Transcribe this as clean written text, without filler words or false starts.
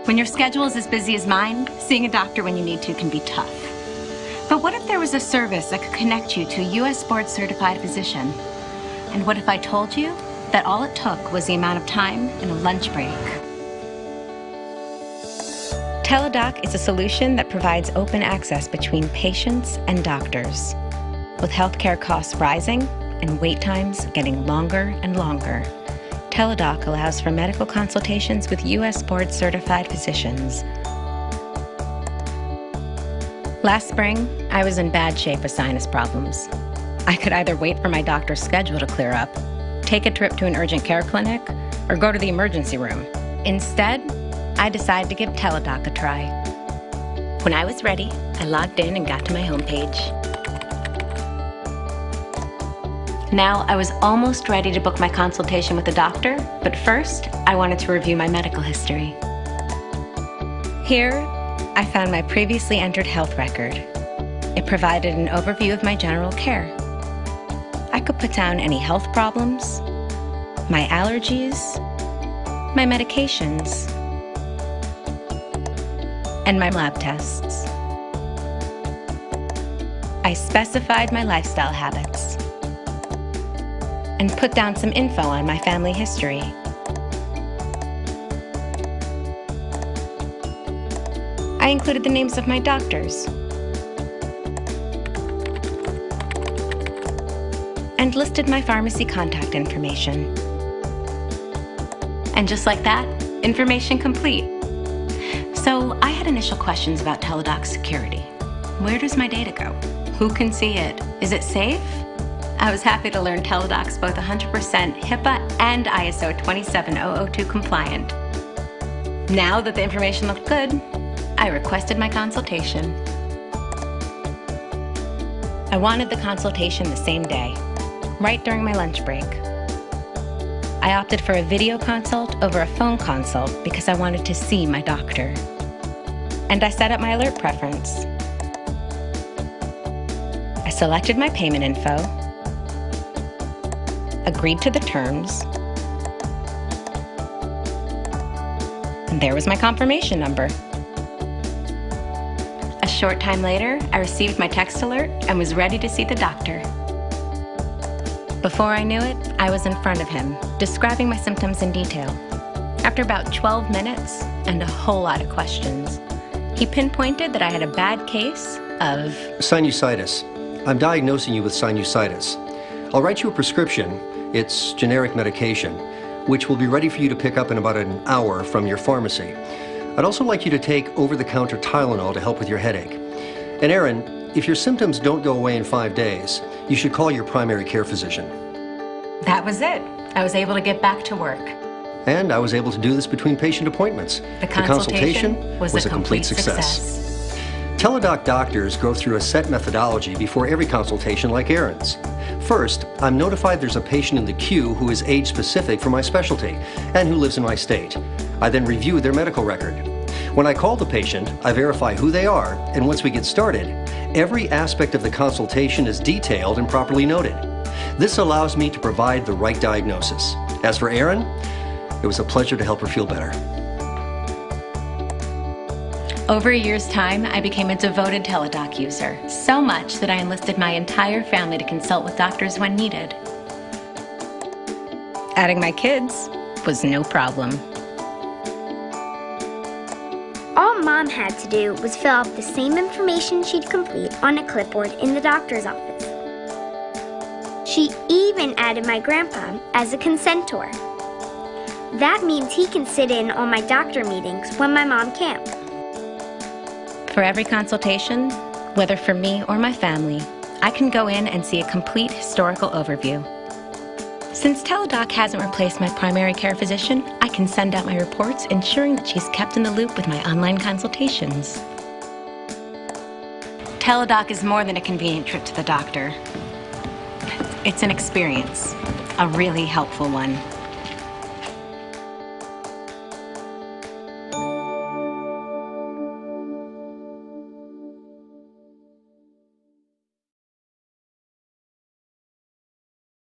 When your schedule is as busy as mine, seeing a doctor when you need to can be tough. But what if there was a service that could connect you to a U.S. board-certified physician? And what if I told you that all it took was the amount of time in a lunch break? Teladoc is a solution that provides open access between patients and doctors. With healthcare costs rising and wait times getting longer and longer, Teladoc allows for medical consultations with U.S. board-certified physicians. Last spring, I was in bad shape with sinus problems. I could either wait for my doctor's schedule to clear up, take a trip to an urgent care clinic, or go to the emergency room. Instead, I decided to give Teladoc a try. When I was ready, I logged in and got to my homepage. Now, I was almost ready to book my consultation with the doctor, but first, I wanted to review my medical history. Here, I found my previously entered health record. It provided an overview of my general care. I could put down any health problems, my allergies, my medications, and my lab tests. I specified my lifestyle habits and put down some info on my family history. I included the names of my doctors and listed my pharmacy contact information. And just like that, information complete. So I had initial questions about Teladoc's security. Where does my data go? Who can see it? Is it safe? I was happy to learn Teladoc's both 100% HIPAA and ISO 27002 compliant. Now that the information looked good, I requested my consultation. I wanted the consultation the same day, right during my lunch break. I opted for a video consult over a phone consult because I wanted to see my doctor. And I set up my alert preference. I selected my payment info, agreed to the terms, and there was my confirmation number. A short time later, I received my text alert and was ready to see the doctor. Before I knew it, I was in front of him, describing my symptoms in detail. After about 12 minutes and a whole lot of questions, he pinpointed that I had a bad case of sinusitis. I'm diagnosing you with sinusitis. I'll write you a prescription. It's generic medication, which will be ready for you to pick up in about an hour from your pharmacy. I'd also like you to take over-the-counter Tylenol to help with your headache. And Aaron, if your symptoms don't go away in 5 days, you should call your primary care physician. That was it. I was able to get back to work. And I was able to do this between patient appointments. The consultation was a complete success. Teladoc doctors go through a set methodology before every consultation like Aaron's. First, I'm notified there's a patient in the queue who is age-specific for my specialty and who lives in my state. I then review their medical record. When I call the patient, I verify who they are, and once we get started, every aspect of the consultation is detailed and properly noted. This allows me to provide the right diagnosis. As for Aaron, it was a pleasure to help her feel better. Over a year's time, I became a devoted Teladoc user, so much that I enlisted my entire family to consult with doctors when needed. Adding my kids was no problem. All Mom had to do was fill out the same information she'd complete on a clipboard in the doctor's office. She even added my grandpa as a consentor. That means he can sit in on my doctor meetings when my mom can't. For every consultation, whether for me or my family, I can go in and see a complete historical overview. Since Teladoc hasn't replaced my primary care physician, I can send out my reports, ensuring that she's kept in the loop with my online consultations. Teladoc is more than a convenient trip to the doctor. It's an experience, a really helpful one.